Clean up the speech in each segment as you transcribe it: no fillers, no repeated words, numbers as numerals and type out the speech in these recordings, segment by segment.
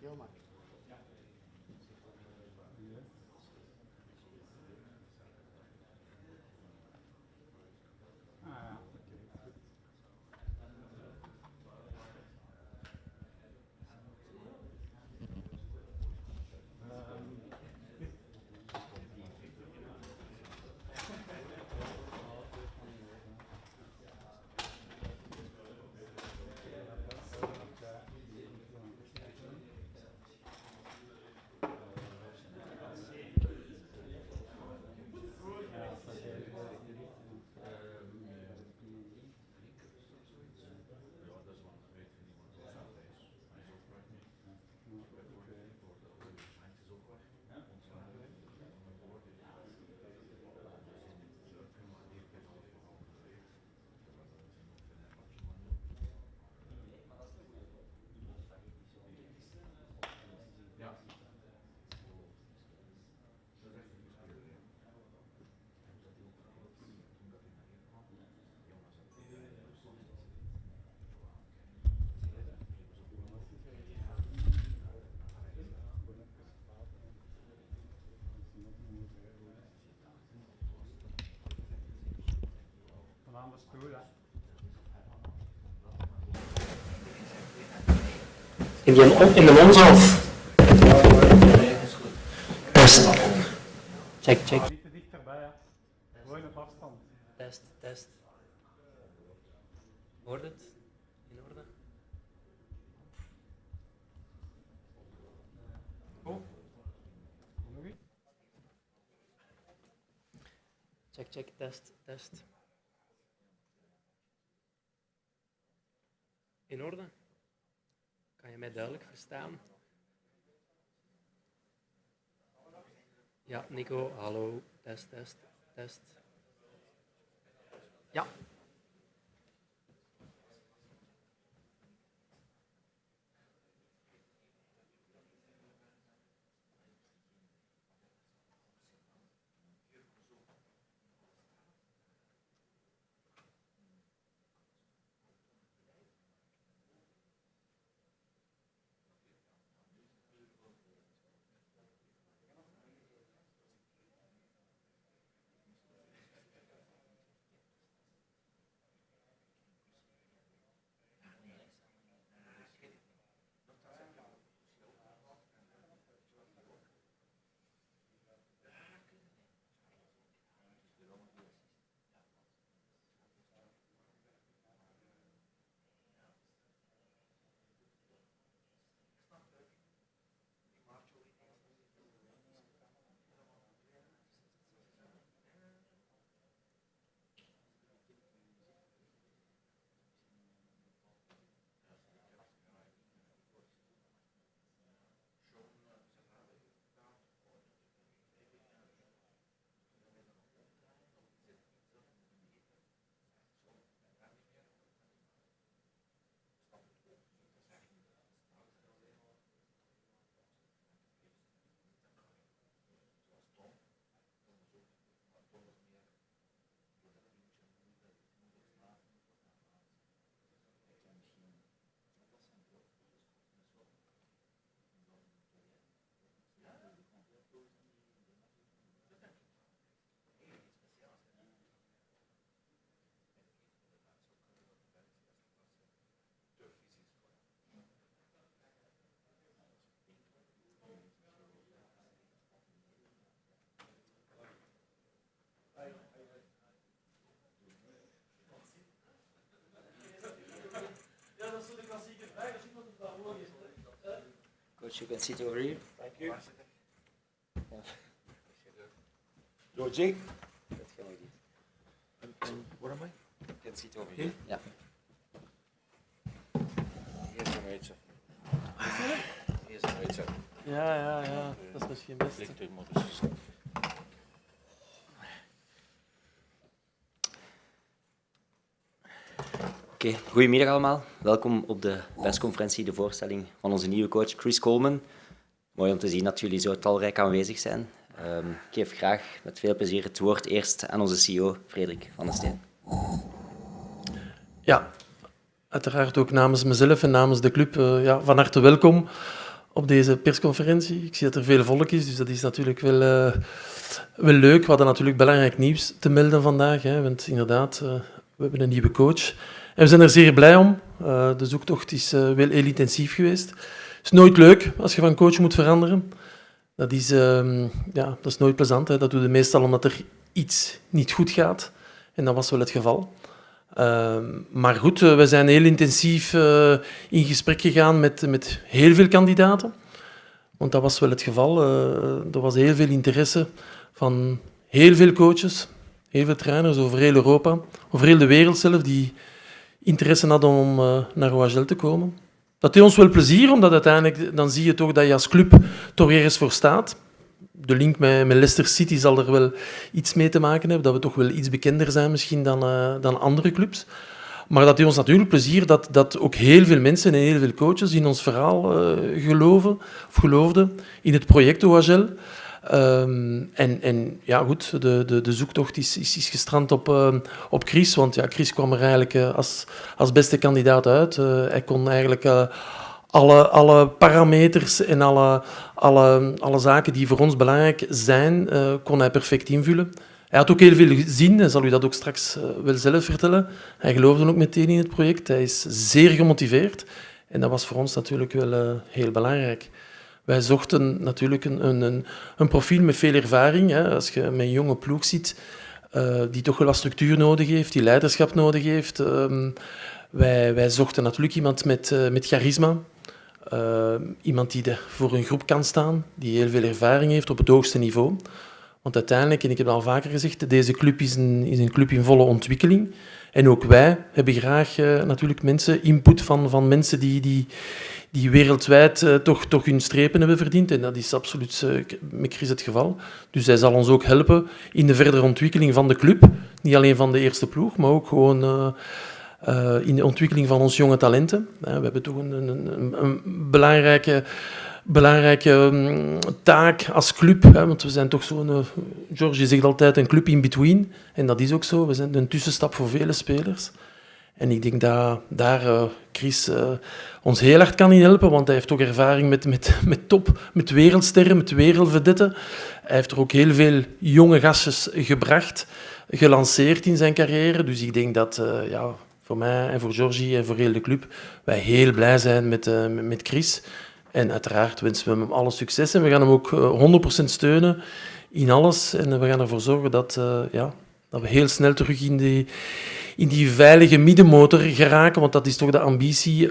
heel makkelijk. In de mond of? Test. Check. Niet te dichterbij, gewoon op afstand. Test. Hoort het? In orde? Oh. Nog iets? Check, test. In orde? Kan je mij duidelijk verstaan? Ja, Nico, hallo. Test. Ja. Coach, you can sit over here. Thank you. Logic. That's how it is. And where am I? You can sit over here. Yeah. Eerst een beetje. Eerst een beetje. Ja, dat is misschien best. Ligt u maar dus. Oké, goedemiddag allemaal. Welkom op de persconferentie, de voorstelling van onze nieuwe coach Chris Coleman. Mooi om te zien dat jullie zo talrijk aanwezig zijn. Ik geef graag met veel plezier het woord eerst aan onze CEO, Frederik van den Steen. Ja, uiteraard ook namens mezelf en namens de club van harte welkom op deze persconferentie. Ik zie dat er veel volk is, dus dat is natuurlijk wel leuk. We hadden natuurlijk belangrijk nieuws te melden vandaag, hè, want inderdaad, we hebben een nieuwe coach. En we zijn er zeer blij om. De zoektocht is wel heel intensief geweest. Het is nooit leuk als je van coach moet veranderen. Dat is nooit plezant. Hè. Dat doe je meestal omdat er iets niet goed gaat. En dat was wel het geval. Maar goed, we zijn heel intensief in gesprek gegaan met heel veel kandidaten. Want dat was wel het geval. Er was heel veel interesse van heel veel coaches, heel veel trainers over heel Europa, over heel de wereld zelf, die interesse hadden om naar OHL te komen. Dat deed ons wel plezier, omdat uiteindelijk dan zie je toch dat je als club toch ergens voor staat. De link met Leicester City zal er wel iets mee te maken hebben, dat we toch wel iets bekender zijn misschien dan andere clubs. Maar dat deed ons natuurlijk plezier dat ook heel veel mensen en heel veel coaches in ons verhaal geloofden in het project OHL. En ja, goed, de zoektocht is gestrand op Chris, want ja, Chris kwam er eigenlijk als beste kandidaat uit. Hij kon eigenlijk alle parameters en alle zaken die voor ons belangrijk zijn, kon hij perfect invullen. Hij had ook heel veel zin, hij zal u dat ook straks wel zelf vertellen. Hij geloofde ook meteen in het project, hij is zeer gemotiveerd. En dat was voor ons natuurlijk wel heel belangrijk. Wij zochten natuurlijk een profiel met veel ervaring. Hè. Als je met een jonge ploeg zit, die toch wel wat structuur nodig heeft, die leiderschap nodig heeft. Wij zochten natuurlijk iemand met charisma. Iemand die voor een groep kan staan, die heel veel ervaring heeft op het hoogste niveau. Want uiteindelijk, en ik heb het al vaker gezegd, deze club is een club in volle ontwikkeling. En ook wij hebben graag natuurlijk input van mensen die wereldwijd toch hun strepen hebben verdiend. En dat is absoluut met Chris het geval. Dus hij zal ons ook helpen in de verdere ontwikkeling van de club. Niet alleen van de eerste ploeg, maar ook gewoon in de ontwikkeling van onze jonge talenten. We hebben toch een belangrijke taak als club. Want we zijn toch zo'n... George zegt altijd een club in between. En dat is ook zo. We zijn een tussenstap voor vele spelers. En ik denk dat daar Chris ons heel hard kan in helpen, want hij heeft ook ervaring met wereldsterren, met wereldvedetten. Hij heeft er ook heel veel jonge gastjes gelanceerd in zijn carrière. Dus ik denk dat voor mij en voor Georgie en voor heel de club wij heel blij zijn met Chris. En uiteraard wensen we hem alle succes en we gaan hem ook 100% steunen in alles. En we gaan ervoor zorgen dat we heel snel terug in die veilige middenmotor geraken, want dat is toch de ambitie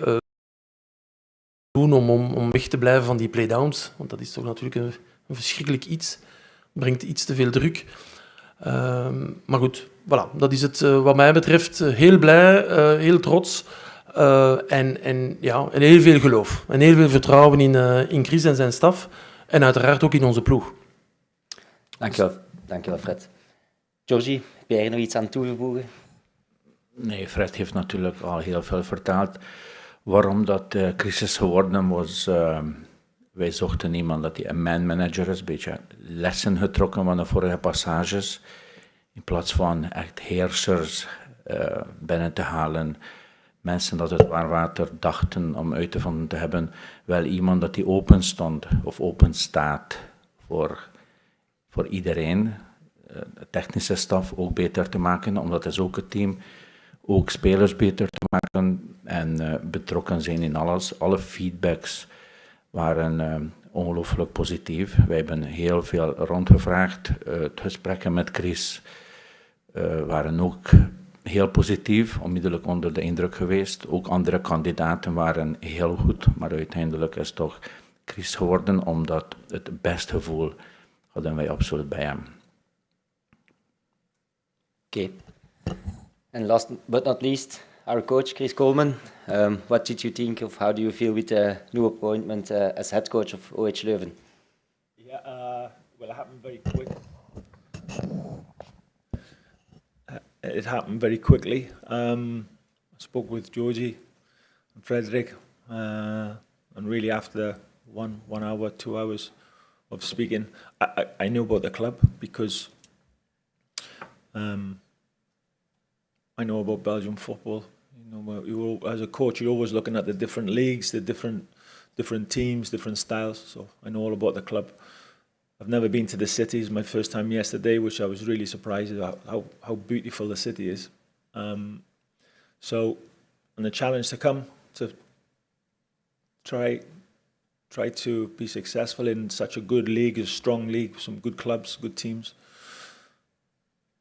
doen om weg te blijven van die playdowns. Want dat is toch natuurlijk een verschrikkelijk iets. Brengt iets te veel druk. Maar goed, voilà, dat is het wat mij betreft. Heel blij, heel trots. En heel veel geloof. En heel veel vertrouwen in Chris en zijn staf. En uiteraard ook in onze ploeg. Dankjewel Fred. Georgie, heb jij er nog iets aan toe te voegen? Nee, Fred heeft natuurlijk al heel veel verteld. Waarom dat Chris is geworden was... wij zochten iemand dat hij een man-manager is, een beetje lessen getrokken van de vorige passages. In plaats van echt heersers binnen te halen. Mensen dat het waarwater dachten om uit te vonden te hebben. Wel iemand dat die open stond of open staat voor iedereen. De technische staf ook beter te maken, omdat het is ook het team. Ook spelers beter te maken en betrokken zijn in alles. Alle feedbacks waren ongelooflijk positief. Wij hebben heel veel rondgevraagd. Het gesprekken met Chris waren ook heel positief, onmiddellijk onder de indruk geweest. Ook andere kandidaten waren heel goed, maar uiteindelijk is toch Chris geworden, omdat het beste gevoel hadden wij absoluut bij hem. Okay. And last but not least, our coach, Chris Coleman. What did you think of, how do you feel with the new appointment as head coach of OH Leuven? Yeah, well, it happened very quick. It happened very quickly. I spoke with Georgie and Frederick, and really after one hour, 2 hours of speaking, I knew about the club because I know about Belgium football. You know, as a coach, you're always looking at the different leagues, the different different teams, different styles. So I know all about the club. I've never been to the city. It's my first time yesterday, which I was really surprised at how beautiful the city is. So, and the challenge to come to try to be successful in such a good league, a strong league, some good clubs, good teams.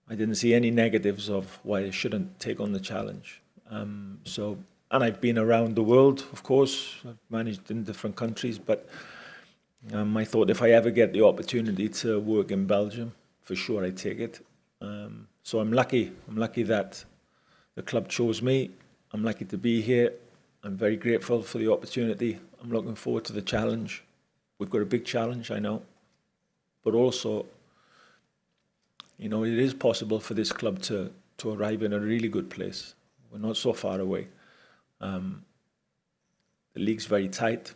I didn't see any negatives of why I shouldn't take on the challenge. And I've been around the world, of course. I've managed in different countries, but I thought if I ever get the opportunity to work in Belgium, for sure I'd take it. So I'm lucky. I'm lucky that the club chose me. I'm lucky to be here. I'm very grateful for the opportunity. I'm looking forward to the challenge. We've got a big challenge, I know. But also, you know, it is possible for this club to arrive in a really good place. We're not so far away. The league's very tight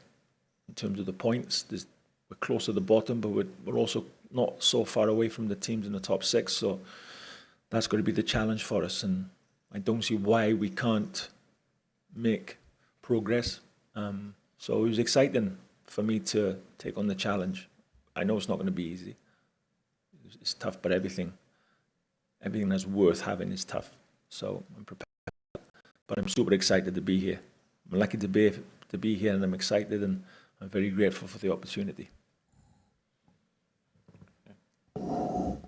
in terms of the points. We're close to the bottom, but we're also not so far away from the teams in the top 6. So that's going to be the challenge for us. And I don't see why we can't make progress. So it was exciting for me to take on the challenge. I know it's not going to be easy. It's tough, but everything that's worth having is tough. So I'm prepared. But I'm super excited to be here. I'm lucky to be here, and I'm excited, and I'm very grateful for the opportunity.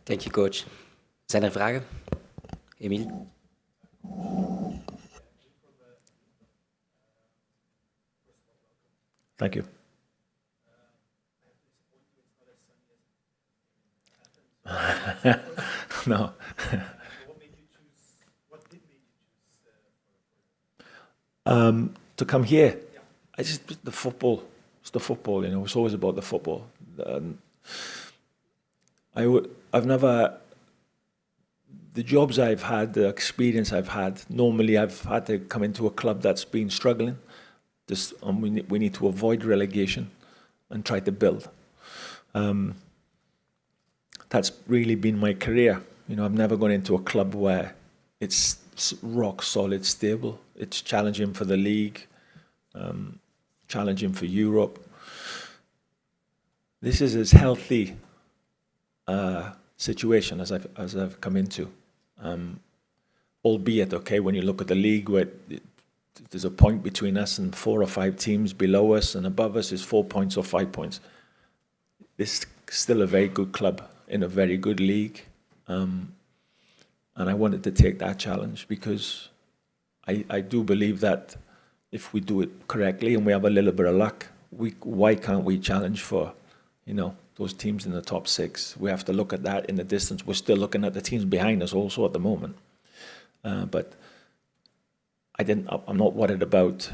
Thank you, coach. Zijn er vragen? Emile? Thank you. No. To come here, I just the football. It's the football, you know. It's always about the football. I've never. The jobs I've had, the experience I've had. Normally, I've had to come into a club that's been struggling. We need to avoid relegation and try to build. That's really been my career. You know, I've never gone into a club where it's rock solid, stable. It's challenging for the league, challenging for Europe. This is as healthy situation as I've come into. Albeit, okay, when you look at the league, where there's a point between us and 4 or 5 teams below us, and above us is 4 points or 5 points. This is still a very good club in a very good league. And I wanted to take that challenge because I do believe that if we do it correctly and we have a little bit of luck, why can't we challenge for, you know, those teams in the top 6? We have to look at that in the distance. We're still looking at the teams behind us also at the moment. But I'm not worried about,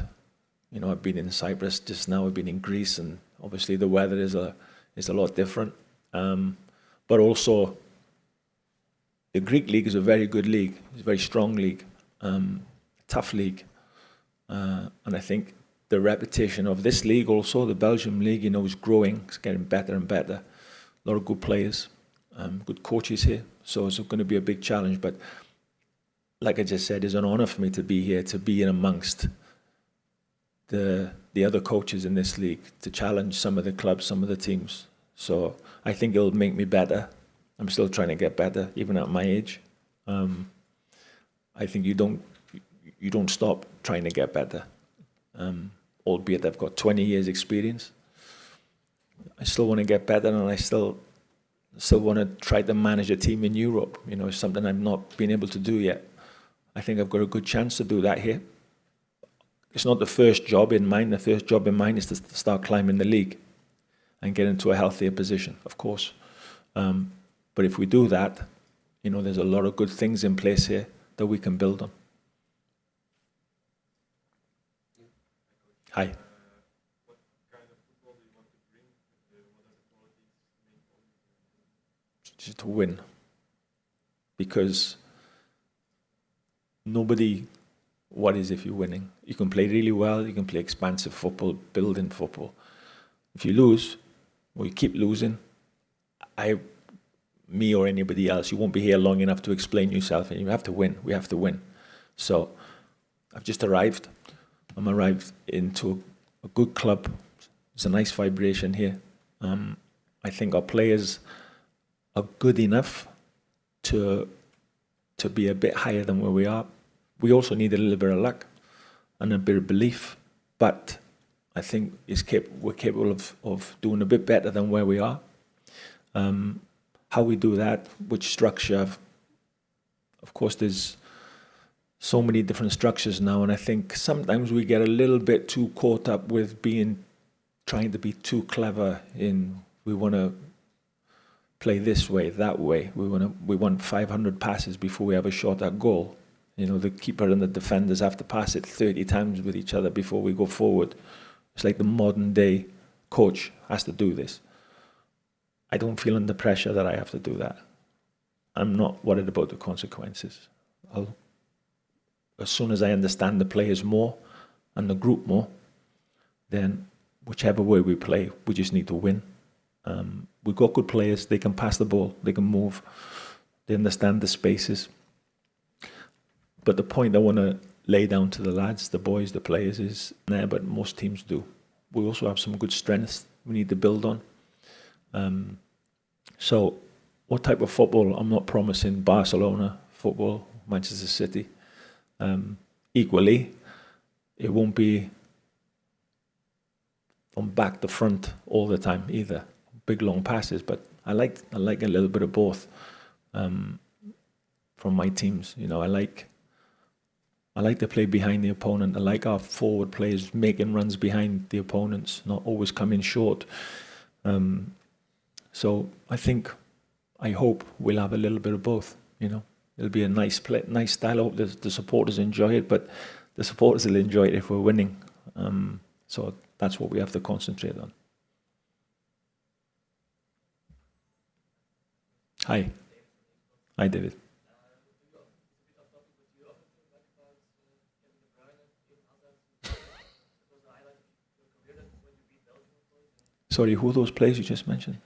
you know, I've been in Cyprus just now, I've been in Greece, and obviously the weather is a lot different. But also, the Greek league is a very good league. It's a very strong league, tough league. And I think the reputation of this league also, the Belgium league, you know, is growing. It's getting better and better. A lot of good players, good coaches here. So it's going to be a big challenge. But like I just said, it's an honor for me to be here, to be in amongst the other coaches in this league, to challenge some of the clubs, some of the teams. So I think it'll make me better. I'm still trying to get better, even at my age. I think you don't stop trying to get better. Albeit I've got 20 years experience. I still want to get better, and I still want to try to manage a team in Europe. You know, it's something I've not been able to do yet. I think I've got a good chance to do that here. It's not the first job in mind. The first job in mind is to start climbing the league and get into a healthier position, of course. But if we do that, you know, there's a lot of good things in place here that we can build on. Hi. What kind of football do you want to bring? What are the qualities, main qualities? Just to win. Because nobody worries if you're winning. You can play really well, you can play expansive football, building football. If you lose, or you keep losing, me or anybody else, you won't be here long enough to explain yourself, and you have to win. We have to win. So I've just arrived. I'm arrived into a good club, It's a nice vibration here. I think our players are good enough to be a bit higher than where we are. We also need a little bit of luck and a bit of belief, but I think we're capable of doing a bit better than where we are. How we do that, which structure, of course there's so many different structures now, and I think sometimes we get a little bit too caught up with trying to be too clever in, we want to play this way, that way. We want 500 passes before we have a shot at goal. You know, the keeper and the defenders have to pass it 30 times with each other before we go forward. It's like the modern day coach has to do this. I don't feel under pressure that I have to do that. I'm not worried about the consequences. As soon as I understand the players more and the group more, then whichever way we play, we just need to win. We've got good players. They can pass the ball. They can move. They understand the spaces. But the point I want to lay down to the lads, the boys, the players is there, but most teams do. We also have some good strengths we need to build on. So what type of football? I'm not promising Barcelona football, Manchester City. Equally, it won't be from back to front all the time either. Big long passes, but I like a little bit of both from my teams. You know, I like to play behind the opponent. I like our forward players making runs behind the opponents, not always coming short. So I hope we'll have a little bit of both. You know, it'll be a nice style. I hope the supporters enjoy it, but the supporters will enjoy it if we're winning. So that's what we have to concentrate on. Hi, David. Sorry, who are those players you just mentioned?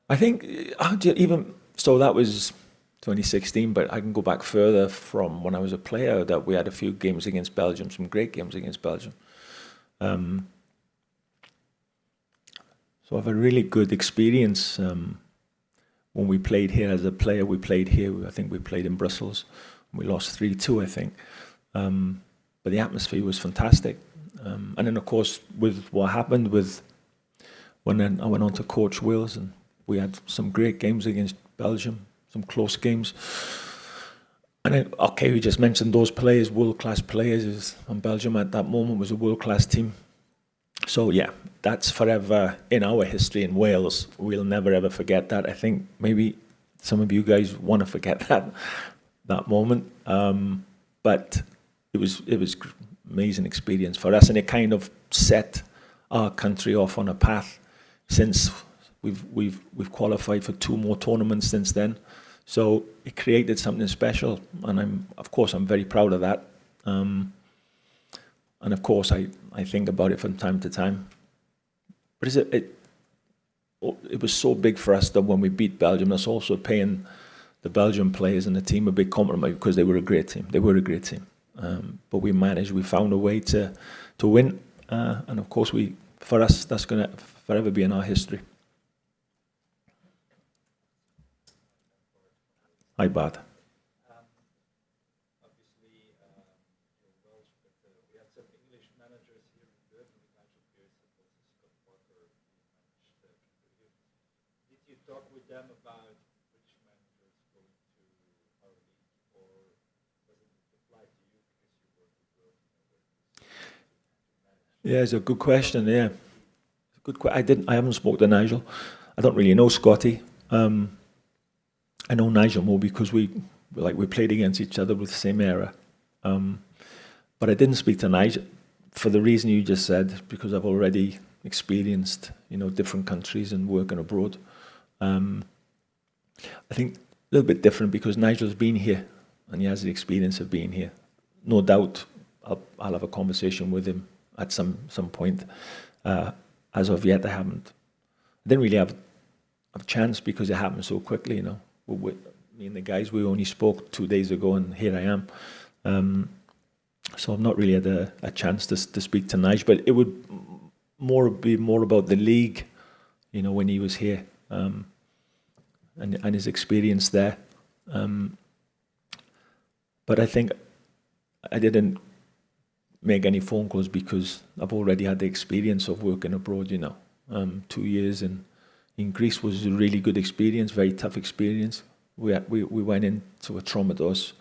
I think even so, that was 2016, but I can go back further from when I was a player, that we had a few games against Belgium, some great games against Belgium. So I have a really good experience. When we played here as a player, we played here. I think we played in Brussels. We lost 3-2, I think. But the atmosphere was fantastic. And then, of course, with what happened when I went on to coach Wales, and we had some great games against Belgium, some close games. And then, okay, we just mentioned those players, world-class players, and Belgium at that moment was a world-class team. So yeah, that's forever in our history in Wales. We'll never ever forget that. I think maybe some of you guys want to forget that moment. But it was amazing experience for us, and it kind of set our country off on a path. Since we've qualified for 2 more tournaments since then, so it created something special, and I'm very proud of that. And of course, I think about it from time to time. But it was so big for us that when we beat Belgium, that's also paying the Belgian players and the team a big compliment, because they were a great team. But we found a way to win. And of course, for us, that's going to forever be in our history. Hi, Bart. Talk with them about which managers going to our league, or does it apply to you because you work with World? Yeah, it's a good question. Yeah, I haven't spoken to Nigel. I don't really know Scotty. I know Nigel more because we played against each other with the same era. But I didn't speak to Nigel for the reason you just said, because I've already experienced, different countries and working abroad. I think a little bit different because Nigel's been here and he has the experience of being here. No doubt I'll have a conversation with him at some point. As of yet, I didn't really have a chance because it happened so quickly, me and the guys, we only spoke 2 days ago, and here I am. So I've not really had a chance to speak to Nige, but it would be more about the league, you know, when he was here, and his experience there. But I think I didn't make any phone calls because I've already had the experience of working abroad, you know. 2 years in Greece was a really good experience, very tough experience. We went into a Traumados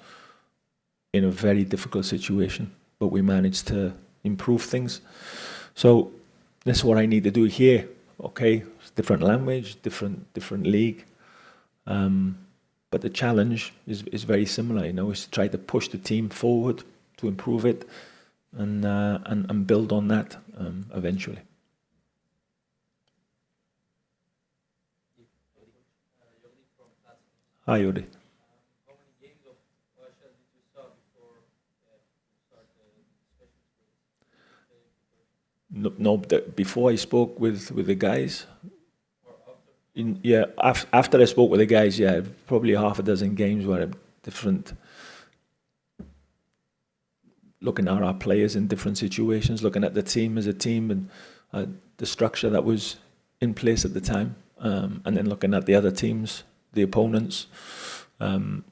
in a very difficult situation, but we managed to improve things. So that's what I need to do here. Okay, it's different language, different league, but the challenge is very similar. You know, is to try to push the team forward to improve it, and build on that eventually. Hi, Yuri. How many games of OHL did you saw before you start the special No, before I spoke with the guys. After I spoke with the guys, yeah, probably half a dozen games were different. Looking at our players in different situations, looking at the team as a team, and the structure that was in place at the time, and then looking at the other teams, the opponents.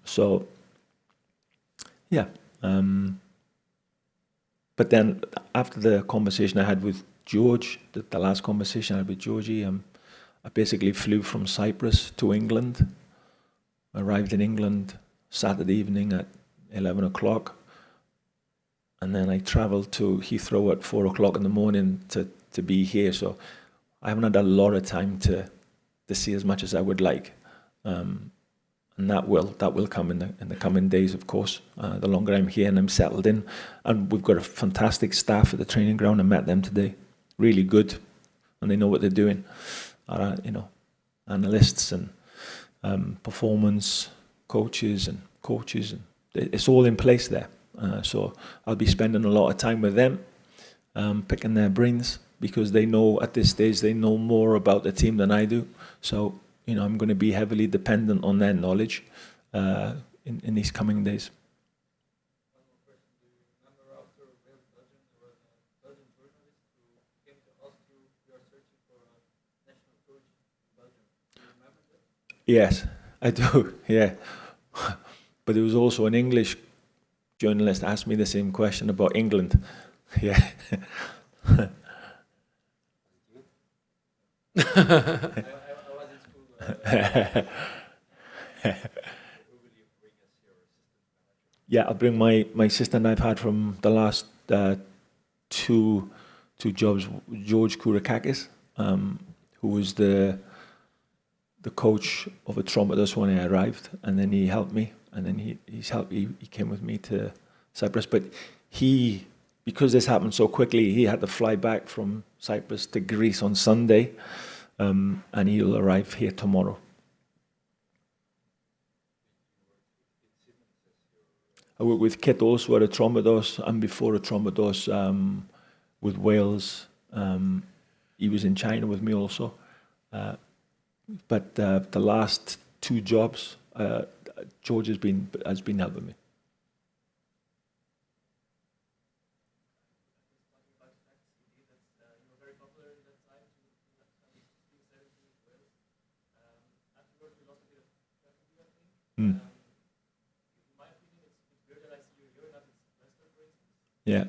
So, yeah. But then after the conversation I had with George, the last conversation I had with Georgie, I basically flew from Cyprus to England. I arrived in England Saturday evening at 11 o'clock. And then I travelled to Heathrow at 4 o'clock in the morning to be here. So I haven't had a lot of time to see as much as I would like. And that will come in the coming days, of course. The longer I'm here and I'm settled in. And we've got a fantastic staff at the training ground. I met them today. Really good. And they know what they're doing. You know, analysts and performance coaches, and it's all in place there. So I'll be spending a lot of time with them, picking their brains, because they know at this stage they know more about the team than I do. So, you know, I'm going to be heavily dependent on their knowledge in these coming days. One more question. Do you remember after Belgium, there was a Belgian journalist who came to ask you, you are searching for a national coach in Belgium. Do you remember that? Yes, I do, yeah. But there was also an English journalist asked me the same question about England. Yeah. I was in school. Who will you bring as your assistant manager? Yeah, I'll bring my assistant I've had from the last two jobs, George Kourakakis, who was the coach of a Traumados when I arrived, and then he helped me, and then he came with me to Cyprus. But because this happened so quickly, he had to fly back from Cyprus to Greece on Sunday, and he'll arrive here tomorrow. I worked with Kit also at a Traumados, and before a Traumados with Wales. He was in China with me also. But the last 2 jobs, George has been helping me. Mm. Yeah.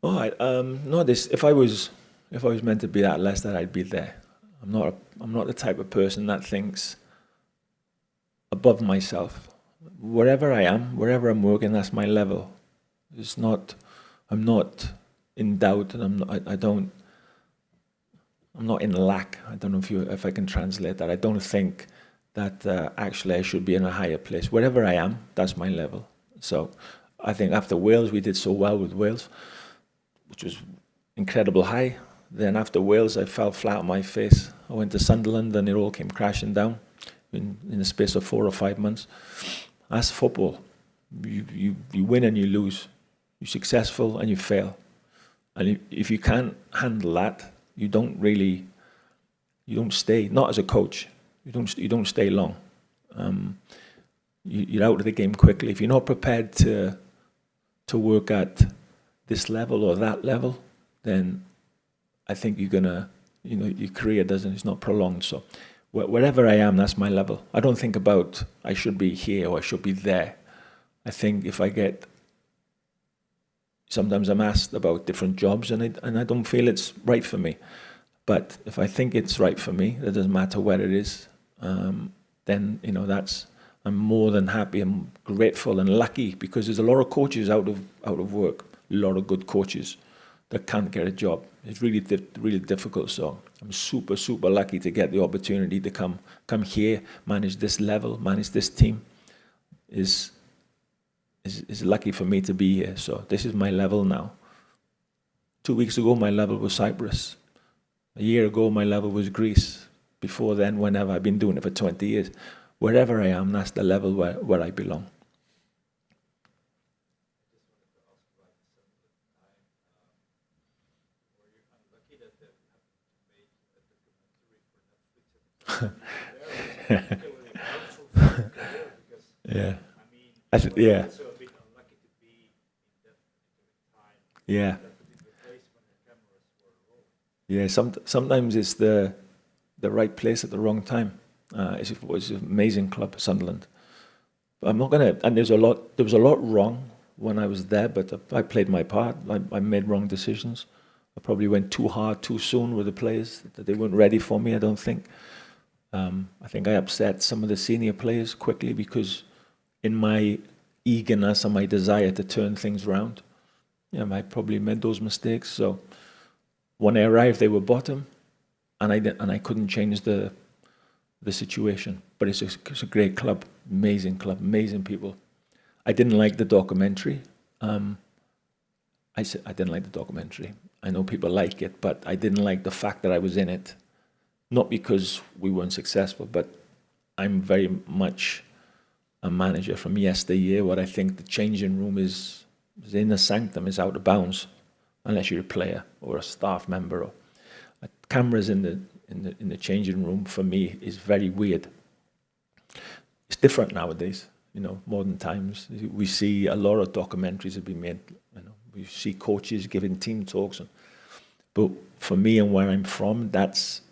All right. No, this. If I was meant to be at Leicester, I'd be there. I'm not the type of person that thinks above myself. Wherever I am, wherever I'm working, that's my level. It's not. I'm not in doubt, and I'm not in lack. I don't know if I can translate that. I don't think that actually I should be in a higher place. Wherever I am, that's my level. So I think after Wales, we did so well with Wales, which was incredible high. Then after Wales, I fell flat on my face. I went to Sunderland, and it all came crashing down in the space of 4 or 5 months. That's football. You win and you lose. You're successful and you fail. And if you can't handle that, you don't stay. Not as a coach, you don't stay long. You're out of the game quickly if you're not prepared to work at this level or that level. Then I think you're gonna, your career it's not prolonged. So wherever I am, that's my level. I don't think about I should be here or I should be there. I think if sometimes I'm asked about different jobs and I don't feel it's right for me. But if I think it's right for me, it doesn't matter where it is, then, I'm more than happy. I'm grateful and lucky because there's a lot of coaches out of work, a lot of good coaches that can't get a job. It's really really difficult. So I'm super, super lucky to get the opportunity to come here, manage this level, manage this team. Is lucky for me to be here. So this is my level now. 2 weeks ago, my level was Cyprus. A year ago, my level was Greece. Before then, whenever, I've been doing it for 20 years. Wherever I am, that's the level where I belong. Yeah. Yeah. Yeah. Yeah. Sometimes it's the right place at the wrong time. It was an amazing club, Sunderland. But I'm not gonna. And there was a lot wrong when I was there, but I played my part. I made wrong decisions. I probably went too hard too soon with the players. That they weren't ready for me, I don't think. I think I upset some of the senior players quickly because in my eagerness and my desire to turn things around, I probably made those mistakes. So when I arrived, they were bottom, and I couldn't change the situation. But it's a great club, amazing people. I didn't like the documentary. I said I didn't like the documentary. I know people like it, but I didn't like the fact that I was in it. Not because we weren't successful, but I'm very much a manager from yesteryear. What I think the changing room is in the sanctum, is out of bounds, unless you're a player or a staff member. Or cameras in the changing room for me is very weird. It's different nowadays. Modern times. We see a lot of documentaries have been made. We see coaches giving team talks, but for me and where I'm from,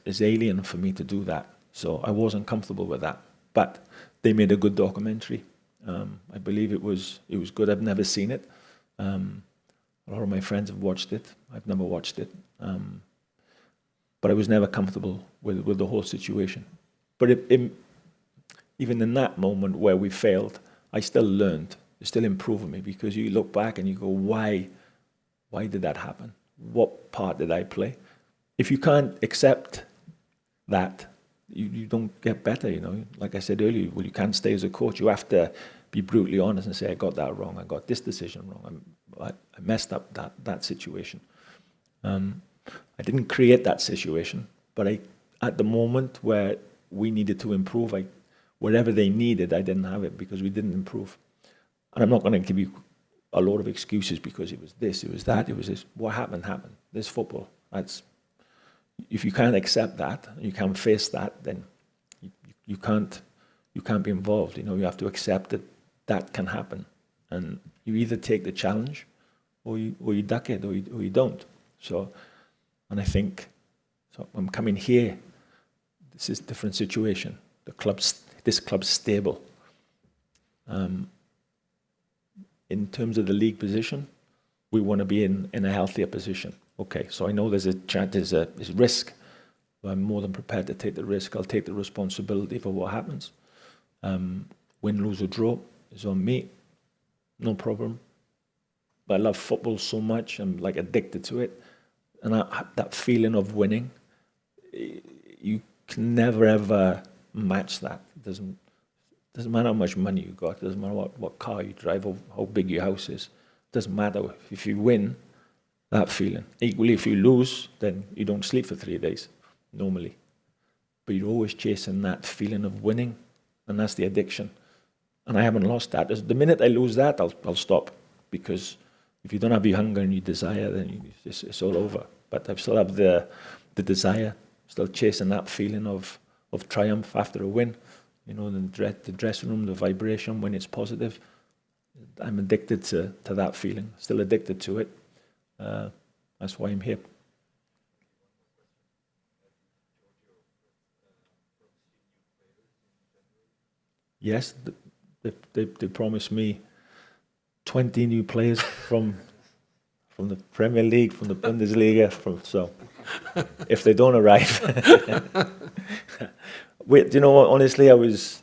is alien for me to do that. So I wasn't comfortable with that. But they made a good documentary. I believe it was good. I've never seen it. A lot of my friends have watched it. I've never watched it. But I was never comfortable with the whole situation. But even in that moment where we failed, I still learned. It still improved me because you look back and you go, why did that happen? What part did I play? If you can't accept that, you don't get better, Like I said earlier, you can't stay as a coach. You have to be brutally honest and say, I got that wrong. I got this decision wrong. I messed up that situation. I didn't create that situation, but at the moment where we needed to improve, whatever they needed, I didn't have it because we didn't improve. And I'm not going to give you a lot of excuses because it was this, it was that, it was this. What happened. There's football. If you can't accept that, you can't face that, then you can't be involved. You have to accept that can happen, and you either take the challenge, or you duck it, or you don't. So, and I think, so I'm coming here. This is a different situation. This club's stable. In terms of the league position, we want to be in a healthier position. Okay, so I know there's risk. But I'm more than prepared to take the risk. I'll take the responsibility for what happens. Win, lose or draw is on me. No problem. But I love football so much. I'm like addicted to it. And that feeling of winning, you can never ever match that. It doesn't matter how much money you got. It doesn't matter what car you drive or how big your house is. It doesn't matter. If you win, that feeling. Equally, if you lose, then you don't sleep for 3 days, normally. But you're always chasing that feeling of winning, and that's the addiction. And I haven't lost that. The minute I lose that, I'll stop. Because if you don't have your hunger and your desire, then it's all over. But I still have the the desire, still chasing that feeling of triumph after a win. You know, the dressing room, the vibration when it's positive. I'm addicted to that feeling, still addicted to it. That's why I'm here. Yes, they promised me 20 new players from the Premier League, from the Bundesliga. So if they don't arrive, wait. You know what? Honestly, I was.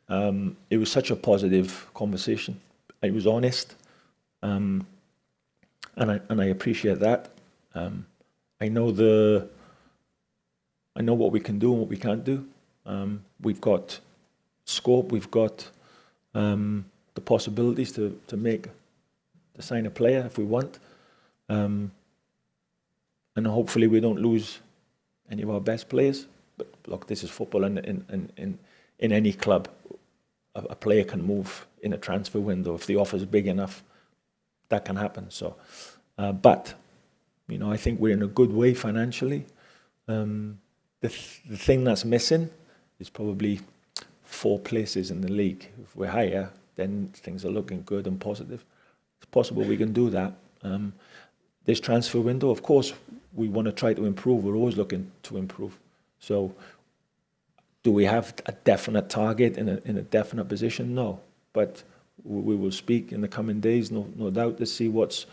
It was such a positive conversation. It was honest, and I appreciate that. I know what we can do and what we can't do. We've got scope. We've got the possibilities to sign a player if we want, and hopefully we don't lose any of our best players. But look, this is football, and in any club, a player can move in a transfer window if the offer is big enough. That can happen. So, but you know, I think we're in a good way financially. The thing that's missing is probably 4 places in the league. If we're higher, then things are looking good and positive. It's possible we can do that. This transfer window, of course, we want to try to improve. We're always looking to improve. So, do we have a definite target in a definite position? No, but we will speak in the coming days, no doubt, to see what's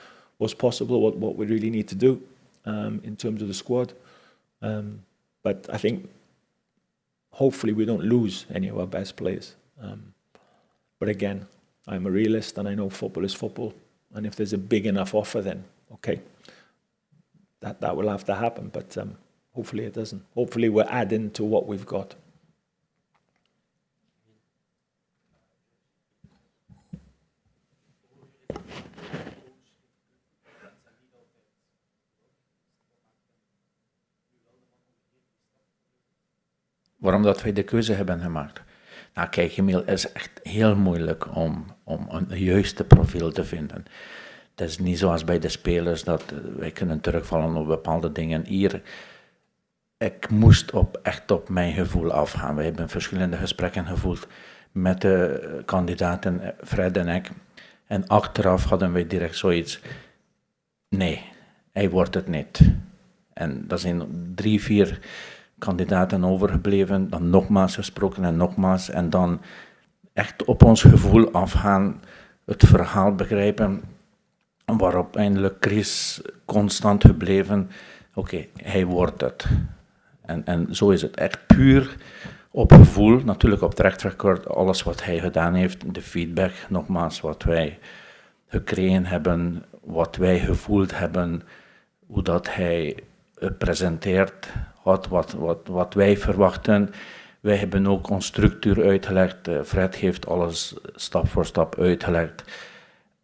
possible, what we really need to do in terms of the squad. But I think hopefully we don't lose any of our best players. But again, I'm a realist and I know football is football. And if there's a big enough offer, then okay, that will have to happen. But hopefully it doesn't. Hopefully we're adding to what we've got. Waarom dat wij de keuze hebben gemaakt? Nou kijk, Emiel, het is echt heel moeilijk om een juiste profiel te vinden. Het is niet zoals bij de spelers dat wij kunnen terugvallen op bepaalde dingen. Hier, ik moest echt op mijn gevoel afgaan. We hebben verschillende gesprekken gevoerd met de kandidaten, Fred en ik. En achteraf hadden wij direct zoiets, nee, hij wordt het niet. En er zijn 3-4 kandidaten overgebleven, dan nogmaals gesproken en nogmaals. En dan echt op ons gevoel afgaan, het verhaal begrijpen, waarop eindelijk Chris constant gebleven, oké, hij wordt het. En zo is het echt puur op gevoel, natuurlijk op track record, alles wat hij gedaan heeft, de feedback, nogmaals, wat wij gekregen hebben, wat wij gevoeld hebben, hoe dat hij presenteert had, wat wij verwachten. Wij hebben ook ons structuur uitgelegd. Fred heeft alles stap voor stap uitgelegd.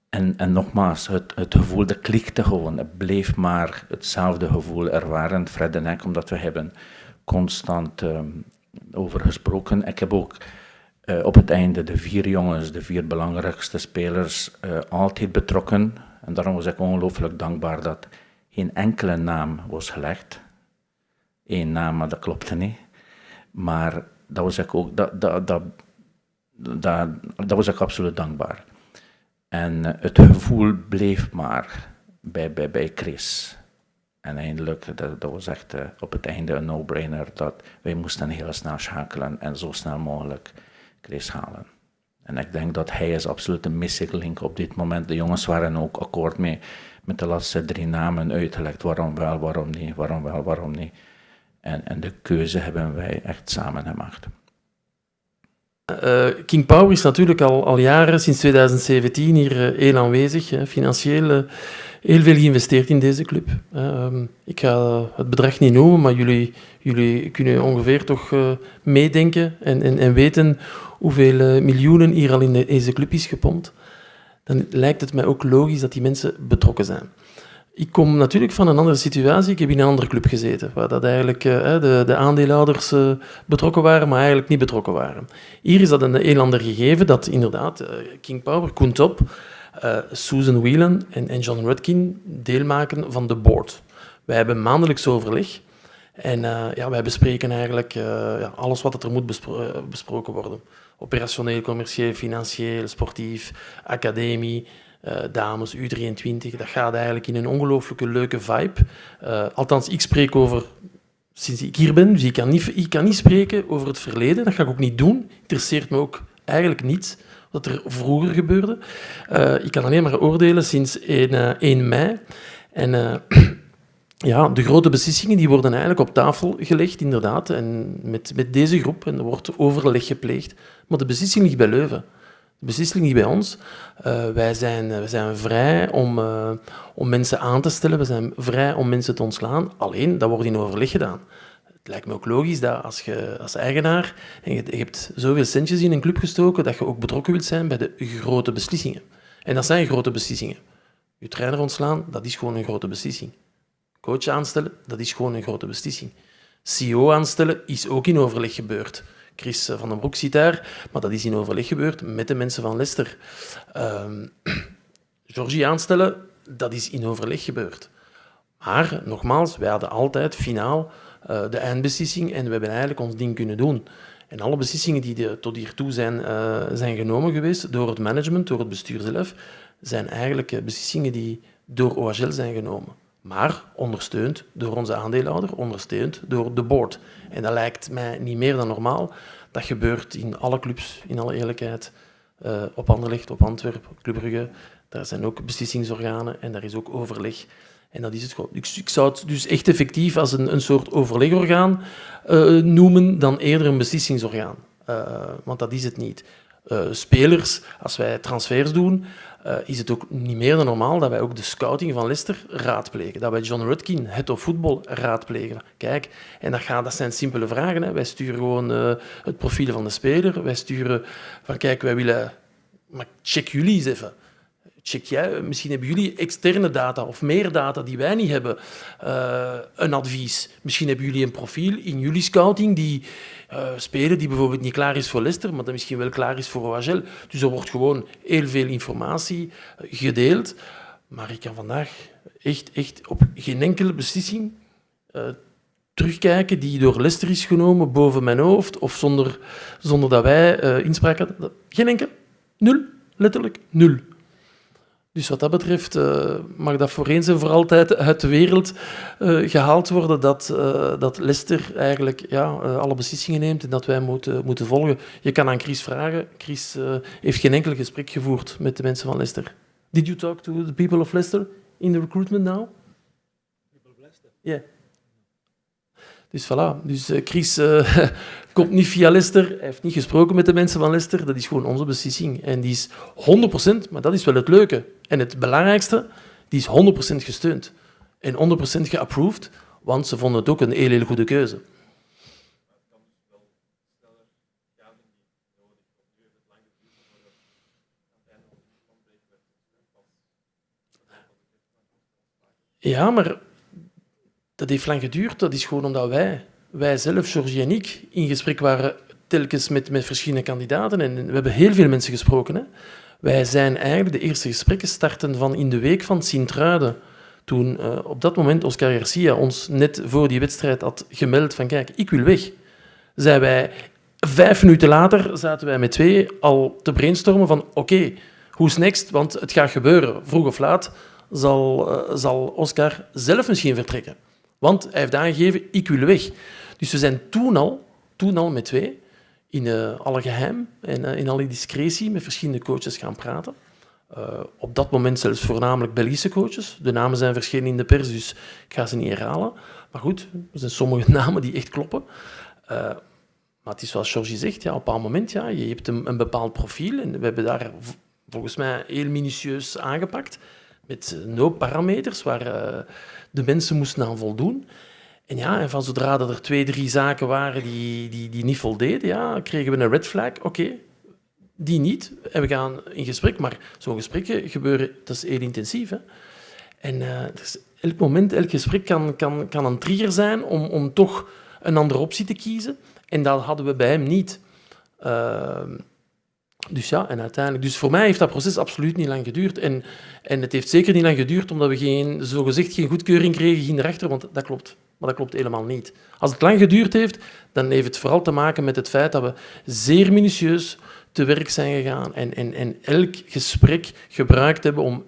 En nogmaals, het gevoel, dat klikte gewoon. Het bleef maar hetzelfde gevoel ervaren, Fred en ik, omdat we hebben constant over gesproken. Ik heb ook op het einde de 4 jongens, de 4 belangrijkste spelers, altijd betrokken. En daarom was ik ongelooflijk dankbaar dat geen enkele naam was gelegd. 1 naam, maar dat klopte niet. Maar dat was ik ook, dat was ik absoluut dankbaar. En het gevoel bleef maar bij Chris. En eindelijk, dat was echt op het einde een no-brainer, dat wij moesten heel snel schakelen en zo snel mogelijk Chris halen. En ik denk dat hij is absoluut een missing link op dit moment. De jongens waren ook akkoord mee met de laatste 3 namen uitgelegd. Waarom wel, waarom niet, waarom wel, waarom niet. En de keuze hebben wij echt samen gemaakt. King Power is natuurlijk al jaren, sinds 2017, hier heel aanwezig. Financieel heel veel geïnvesteerd in deze club. Ik ga het bedrag niet noemen, maar jullie kunnen ongeveer toch meedenken en weten hoeveel miljoenen hier al in deze club is gepompt. Dan lijkt het mij ook logisch dat die mensen betrokken zijn. Ik kom natuurlijk van een andere situatie. Ik heb in een andere club gezeten, waar dat eigenlijk de aandeelhouders betrokken waren, maar eigenlijk niet betrokken waren. Hier is dat een heel ander gegeven, dat inderdaad King Power, Koen Top, Susan Whelan en John Rudkin deel maken van de board. Wij hebben maandelijks overleg En wij bespreken eigenlijk alles wat er moet besproken worden. Operationeel, commercieel, financieel, sportief, academie, dames, U23. Dat gaat eigenlijk in een ongelooflijke leuke vibe. Althans, ik spreek over sinds ik hier ben, dus ik kan niet spreken over het verleden. Dat ga ik ook niet doen. Interesseert me ook eigenlijk niet wat er vroeger gebeurde. Ik kan alleen maar oordelen sinds 1 mei. En de grote beslissingen die worden eigenlijk op tafel gelegd, inderdaad, en met deze groep. En er wordt overleg gepleegd. Maar de beslissing ligt bij Leuven. De beslissing ligt bij ons. Wij zijn vrij om mensen aan te stellen. We zijn vrij om mensen te ontslaan. Alleen, dat wordt in overleg gedaan. Het lijkt me ook logisch dat als je als eigenaar en je hebt zoveel centjes in een club gestoken, dat je ook betrokken wilt zijn bij de grote beslissingen. En dat zijn grote beslissingen. Je trainer ontslaan, dat is gewoon een grote beslissing. Coach aanstellen, dat is gewoon een grote beslissing. CEO aanstellen is ook in overleg gebeurd. Chris van den Broek zit daar, maar dat is in overleg gebeurd met de mensen van Leicester. Georgie aanstellen, dat is in overleg gebeurd. Maar, nogmaals, wij hadden altijd finaal de eindbeslissing en we hebben eigenlijk ons ding kunnen doen. En alle beslissingen die tot hiertoe zijn genomen geweest door het management, door het bestuur zelf, zijn eigenlijk beslissingen die door OHL zijn genomen. Maar ondersteund door onze aandeelhouder, ondersteund door de board. En dat lijkt mij niet meer dan normaal. Dat gebeurt in alle clubs, in alle eerlijkheid. Op Anderlecht, op Antwerpen, op Club Brugge. Daar zijn ook beslissingsorganen en daar is ook overleg. En dat is het gewoon. Ik zou het dus echt effectief als een soort overlegorgaan noemen dan eerder een beslissingsorgaan. Want dat is het niet. Spelers, als wij transfers doen, is het ook niet meer dan normaal dat wij ook de scouting van Leicester raadplegen. Dat wij John Rudkin, head of football, raadplegen. Kijk, en dat zijn simpele vragen. Hè. Wij sturen gewoon het profiel van de speler. Wij sturen van, kijk, wij willen... Maar check jullie eens even. Check jij, misschien hebben jullie externe data of meer data die wij niet hebben. Een advies. Misschien hebben jullie een profiel in jullie scouting die speler die bijvoorbeeld niet klaar is voor Leicester, maar dat misschien wel klaar is voor OHL. Dus er wordt gewoon heel veel informatie gedeeld. Maar ik kan vandaag echt op geen enkele beslissing terugkijken die door Leicester is genomen boven mijn hoofd of zonder dat wij inspraak hadden. Geen enkel. 0. Letterlijk 0. Dus wat dat betreft mag dat voor eens en voor altijd uit de wereld gehaald worden dat Leicester eigenlijk alle beslissingen neemt en dat wij moeten volgen. Je kan aan Chris vragen. Chris heeft geen enkel gesprek gevoerd met de mensen van Leicester. Did you talk to the people of Leicester in the recruitment now? People of Leicester? Yeah. Dus voilà. Dus Chris komt niet via Leicester. Hij heeft niet gesproken met de mensen van Leicester. Dat is gewoon onze beslissing. En die is 100%, maar dat is wel het leuke. En het belangrijkste, die is 100% gesteund. En 100% geapproved, want ze vonden het ook een heel goede keuze. Ja, maar dat heeft lang geduurd. Dat is gewoon omdat wij zelf, Georgie en ik, in gesprek waren telkens met verschillende kandidaten. En we hebben heel veel mensen gesproken. Hè. Wij zijn eigenlijk de eerste gesprekken starten van in de week van Sint-Truiden. Toen op dat moment Oscar Garcia ons net voor die wedstrijd had gemeld van kijk, ik wil weg. Zijn wij 5 minuten later zaten wij met 2 al te brainstormen van oké, who's next? Want het gaat gebeuren. Vroeg of laat zal Oscar zelf misschien vertrekken. Want hij heeft aangegeven, ik wil weg. Dus we zijn toen al met 2, in alle geheim en in alle discretie, met verschillende coaches gaan praten. Op dat moment zelfs voornamelijk Belgische coaches. De namen zijn verschenen in de pers, dus ik ga ze niet herhalen. Maar goed, er zijn sommige namen die echt kloppen. Maar het is zoals Georgie zegt, op een bepaald moment, je hebt een bepaald profiel. En we hebben daar volgens mij heel minutieus aangepakt. Met een hoop parameters waar de mensen moesten aan voldoen. En van zodra er 2, 3 zaken waren die niet voldeden, kregen we een red flag. Oké, die niet. En we gaan in gesprek. Maar zo'n gesprekken gebeuren, dat is heel intensief. Hè? En dus elk moment, elk gesprek kan een trigger zijn om toch een andere optie te kiezen. En dat hadden we bij hem niet. Dus ja, en uiteindelijk... Dus voor mij heeft dat proces absoluut niet lang geduurd. En het heeft zeker niet lang geduurd, omdat we zogezegd geen goedkeuring kregen in de rechter, want dat klopt. Maar dat klopt helemaal niet. Als het lang geduurd heeft, dan heeft het vooral te maken met het feit dat we zeer minutieus te werk zijn gegaan en elk gesprek gebruikt hebben om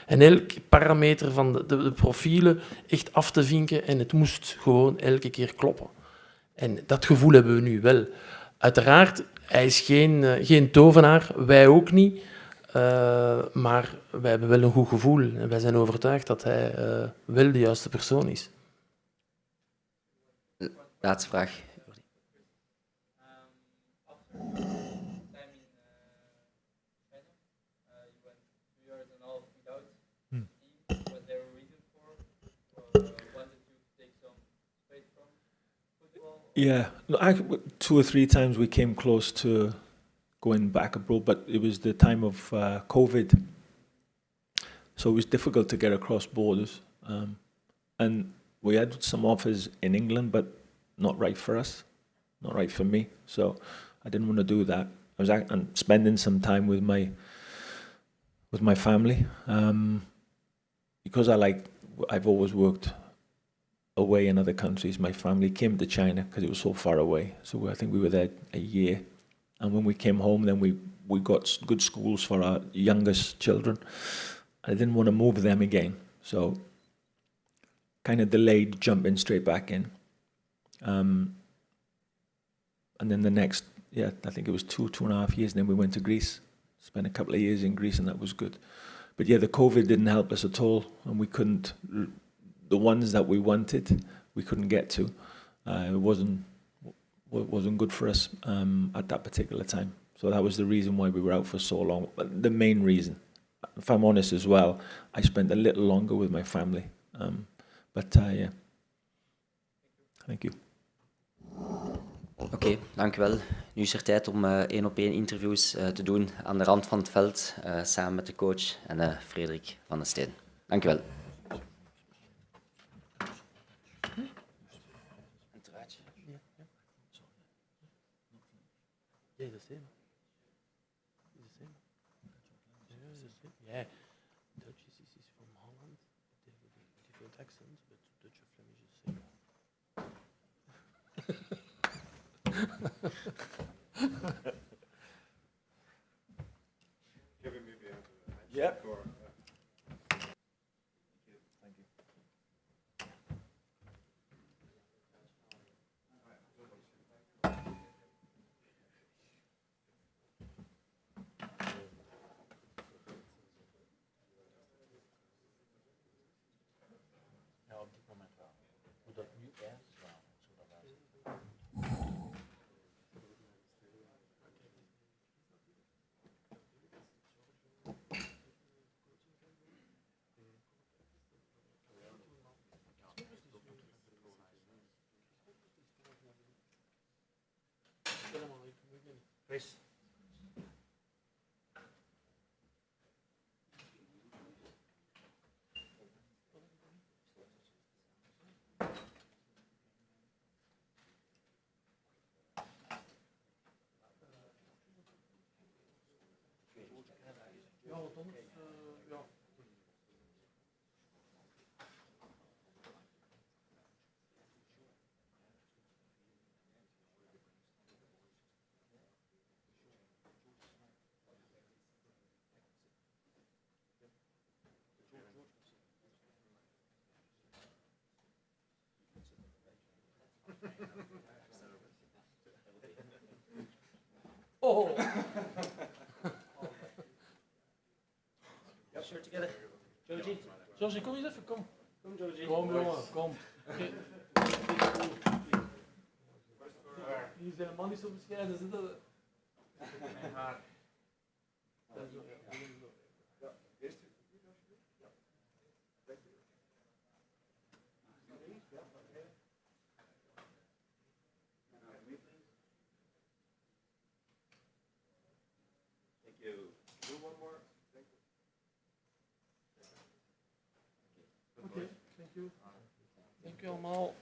elk parameter van de profielen echt af te vinken. En het moest gewoon elke keer kloppen. En dat gevoel hebben we nu wel. Uiteraard, hij is geen tovenaar, wij ook niet. Maar wij hebben wel een goed gevoel. En wij zijn overtuigd dat hij wel de juiste persoon is. Laatste vraag. Yeah, no, two or three times we came close to going back abroad, but it was the time of COVID, so it was difficult to get across borders. And we had some offers in England, but not right for us, not right for me. So I didn't want to do that. I was spending some time with my family, because I've always worked away in other countries. My family came to China because it was so far away. So I think we were there a year. And when we came home, then we got good schools for our youngest children. I didn't want to move them again. So kind of delayed jumping straight back in. And then the next, I think it was 2.5 years, and then we went to Greece. Spent a couple of years in Greece, and that was good. But the COVID didn't help us at all, and we couldn't... The ones that we wanted, we couldn't get to. It wasn't good for us at that particular time. So that was the reason why we were out for so long. The main reason, if I'm honest as well, I spent a little longer with my family. But yeah, thank you. Oké, dank u wel. Nu is er tijd om 1-op-1 interviews te doen aan de rand van het veld, samen met de coach en Frederik van den Steen. Dank u wel. Yeah, the same. The same. Yeah, the same. Yeah. Dutch is from Holland. They have different accents, but Dutch or Flemish is the same. Kevin, maybe after that. Yep. Or, Thank you. Ja, op dit moment wel. Hoe dat nu is, wel. Zodat wij... Chris. Oh! Ja, shirt together. Joji. Georgie, kom eens even, kom. Kom, Joji. Kom, jongen, kom. Die zijn man niet zo bescheiden, zitten. Mijn haar. Dank u allemaal.